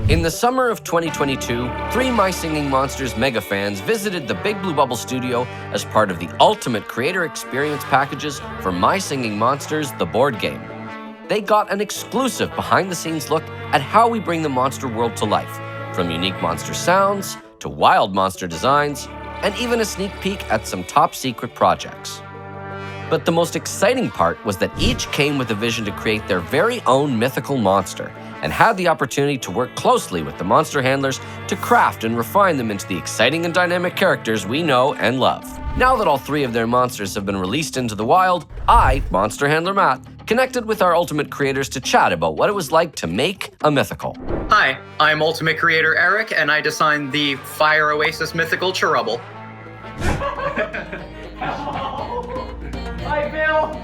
In the summer of 2022, three My Singing Monsters mega fans visited the Big Blue Bubble studio as part of the Ultimate Creator Experience packages for My Singing Monsters, the board game. They got an exclusive behind-the-scenes look at how we bring the monster world to life, from unique monster sounds to wild monster designs, and even a sneak peek at some top-secret projects. But the most exciting part was that each came with a vision to create their very own mythical monster, and had the opportunity to work closely with the monster handlers to craft and refine them into the exciting and dynamic characters we know and love. Now that all three of their monsters have been released into the wild, I, Monster Handler Matt, connected with our Ultimate creators to chat about what it was like to make a mythical. Hi, I'm Ultimate Creator Eric, and I designed the Fire Oasis Mythical Cherubble. Hi, Bill!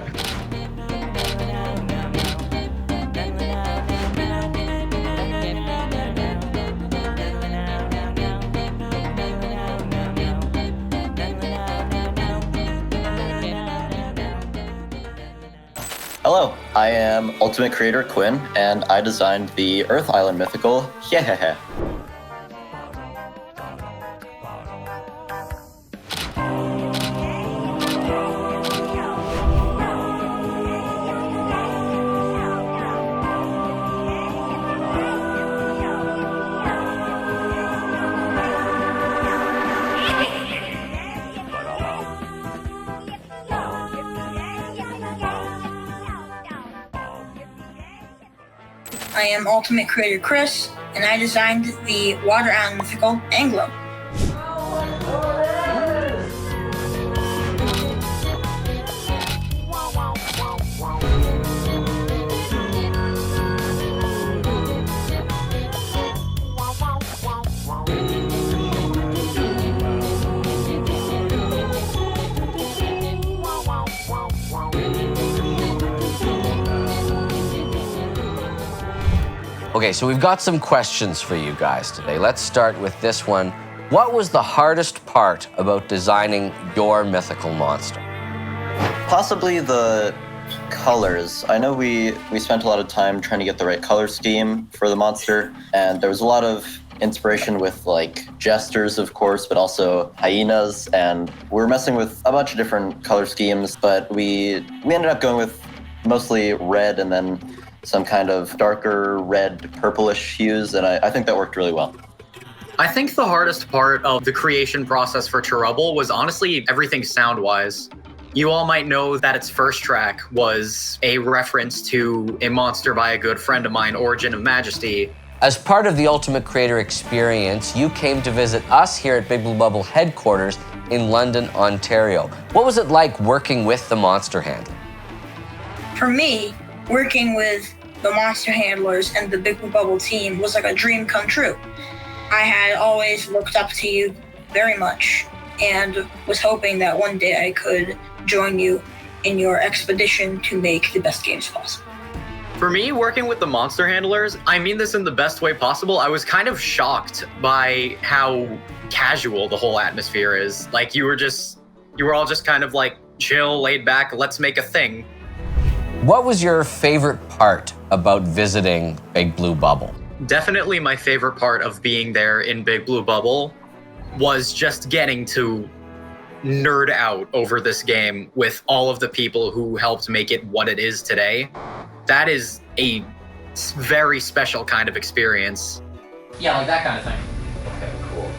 Hello, I am Ultimate Creator Quinn, and I designed the Earth Island Mythical, Hehehe. I am Ultimate Creator Chris, and I designed the Water Island Mythical Anglo. Okay, so we've got some questions for you guys today. Let's start with this one. What was the hardest part about designing your mythical monster? Possibly the colors. I know we spent a lot of time trying to get the right color scheme for the monster, and there was a lot of inspiration with like jesters, of course, but also hyenas, and we were messing with a bunch of different color schemes, but we ended up going with mostly red and then some kind of darker red, purplish hues, and I think that worked really well. I think the hardest part of the creation process for Cherubble was honestly everything sound-wise. You all might know that its first track was a reference to a monster by a good friend of mine, Origin of Majesty. As part of the Ultimate Creator Experience, you came to visit us here at Big Blue Bubble headquarters in London, Ontario. What was it like working with the monster handler? For me, working with the monster handlers and the Big Blue Bubble team was like a dream come true. I had always looked up to you very much and was hoping that one day I could join you in your expedition to make the best games possible. For me, working with the monster handlers, I mean this in the best way possible, I was kind of shocked by how casual the whole atmosphere is. Like you were all just kind of like chill, laid back, let's make a thing. What was your favorite part about visiting Big Blue Bubble? Definitely my favorite part of being there in Big Blue Bubble was just getting to nerd out over this game with all of the people who helped make it what it is today. That is a very special kind of experience. Yeah, like that kind of thing. Okay, cool,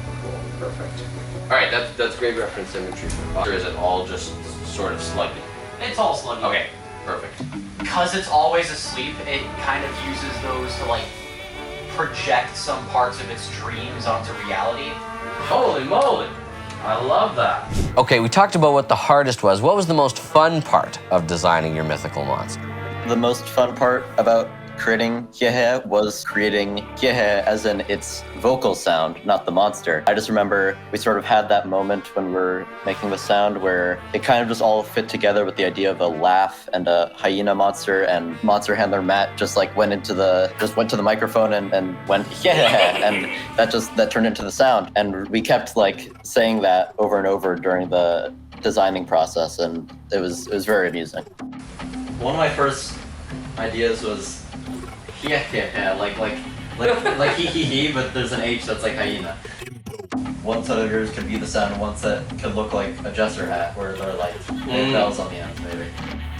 perfect. All right, that's great reference imagery. Or is it all just sort of sluggy? It's all sluggy. Okay, perfect. Because it's always asleep, it kind of uses those to like project some parts of its dreams onto reality. Holy moly, I love that. Okay, we talked about what the hardest was. What was the most fun part of designing your mythical monster? The most fun part about creating Hehe was creating Hehe as in its vocal sound, not the monster. I just remember we sort of had that moment when we were making the sound where it kind of just all fit together with the idea of a laugh and a hyena monster, and monster handler Matt just like went to the microphone and went Hehe, and that turned into the sound. And we kept like saying that over and over during the designing process, and it was very amusing. One of my first ideas was like Like hee hee hee, but there's an H that's like hyena. One set of yours could be the sound, one set could look like a jester hat, where they're like bells on the ends, maybe.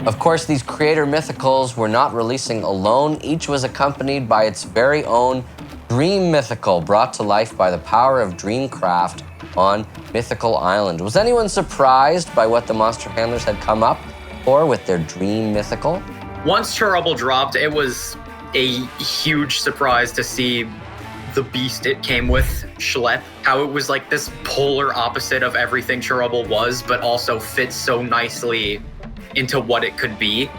Of course, these creator mythicals were not releasing alone. Each was accompanied by its very own dream mythical, brought to life by the power of Dreamcraft on Mythical Island. Was anyone surprised by what the monster handlers had come up for with their dream mythical? Once Trouble dropped, it was a huge surprise to see the beast it came with, Schlep. How it was like this polar opposite of everything Trouble was, but also fits so nicely into what it could be.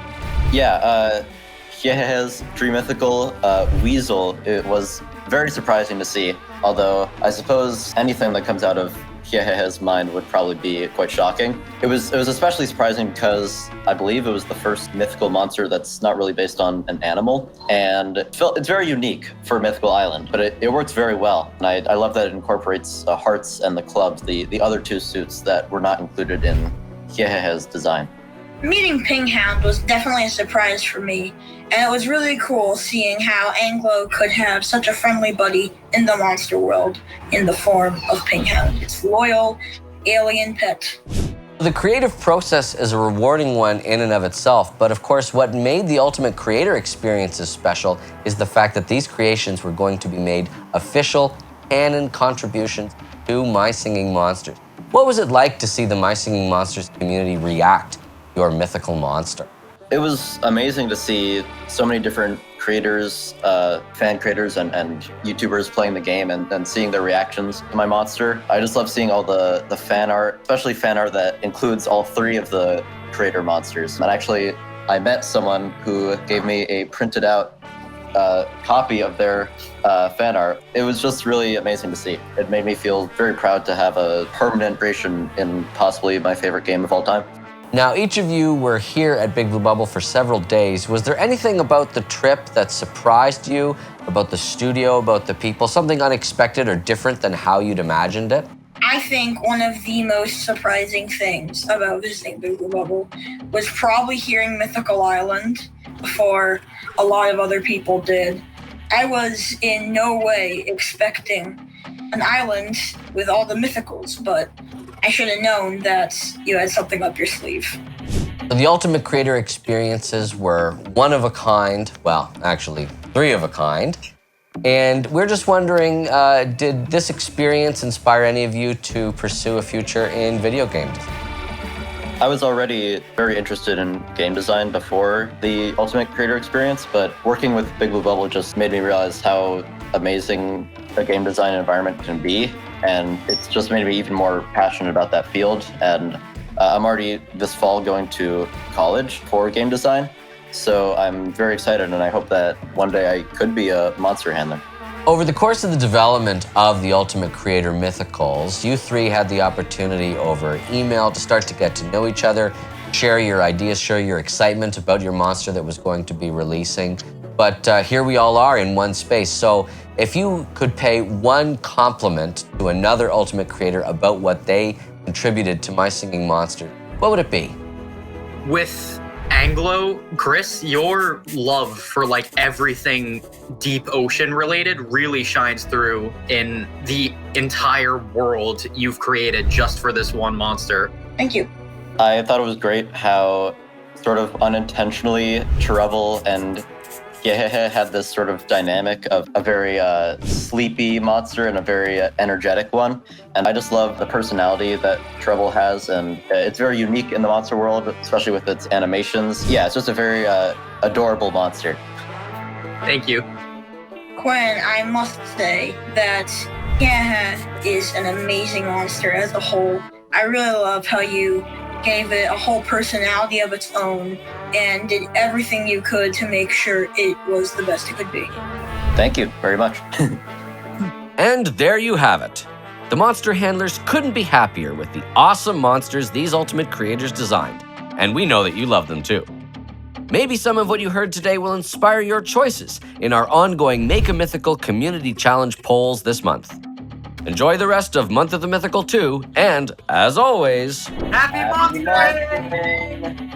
Yeah, Hyehe's Dream Mythical Weasel, it was very surprising to see, although I suppose anything that comes out of Hyehe's mind would probably be quite shocking. It was especially surprising because I believe it was the first mythical monster that's not really based on an animal, and it's very unique for Mythical Island, but it works very well. And I love that it incorporates the hearts and the clubs, the other two suits that were not included in Hyehe's design. Meeting Pinghound was definitely a surprise for me, and it was really cool seeing how Anglo could have such a friendly buddy in the monster world in the form of Pinghound, its loyal alien pet. The creative process is a rewarding one in and of itself, but of course what made the Ultimate Creator experiences special is the fact that these creations were going to be made official canon contributions to My Singing Monsters. What was it like to see the My Singing Monsters community react to your mythical monster? It was amazing to see so many different creators, fan creators and YouTubers playing the game and seeing their reactions to my monster. I just love seeing all the fan art, especially fan art that includes all three of the creator monsters. And actually, I met someone who gave me a printed out copy of their fan art. It was just really amazing to see. It made me feel very proud to have a permanent creation in possibly my favorite game of all time. Now, each of you were here at Big Blue Bubble for several days. Was there anything about the trip that surprised you, about the studio, about the people, something unexpected or different than how you'd imagined it? I think one of the most surprising things about visiting Big Blue Bubble was probably hearing Mythical Island before a lot of other people did. I was in no way expecting an island with all the mythicals, but I should have known that you had something up your sleeve. The Ultimate Creator experiences were one of a kind, well, actually 3 of a kind. And we're just wondering, did this experience inspire any of you to pursue a future in video games? I was already very interested in game design before the Ultimate Creator experience, but working with Big Blue Bubble just made me realize how amazing a game design environment can be. And it's just made me even more passionate about that field. And I'm already this fall going to college for game design. So I'm very excited, and I hope that one day I could be a monster handler. Over the course of the development of the Ultimate Creator Mythicals, you 3 had the opportunity over email to start to get to know each other, share your ideas, share your excitement about your monster that was going to be releasing. But here we all are in one space. So if you could pay one compliment to another Ultimate Creator about what they contributed to My Singing Monsters, what would it be? With Anglo, Chris, your love for like everything deep ocean related really shines through in the entire world you've created just for this one monster. Thank you. I thought it was great how sort of unintentionally Trouble and Hyehe had this sort of dynamic of a very sleepy monster and a very energetic one. And I just love the personality that Trouble has, and it's very unique in the monster world, especially with its animations. Yeah, it's just a very adorable monster. Thank you. Quinn, I must say that Hyehe is an amazing monster as a whole. I really love how you gave it a whole personality of its own and did everything you could to make sure it was the best it could be. Thank you very much. And there you have it. The monster handlers couldn't be happier with the awesome monsters these Ultimate Creators designed, and we know that you love them too. Maybe some of what you heard today will inspire your choices in our ongoing Make a Mythical Community Challenge polls this month. Enjoy the rest of Month of the Mythical 2, and as always, Happy Monster Day!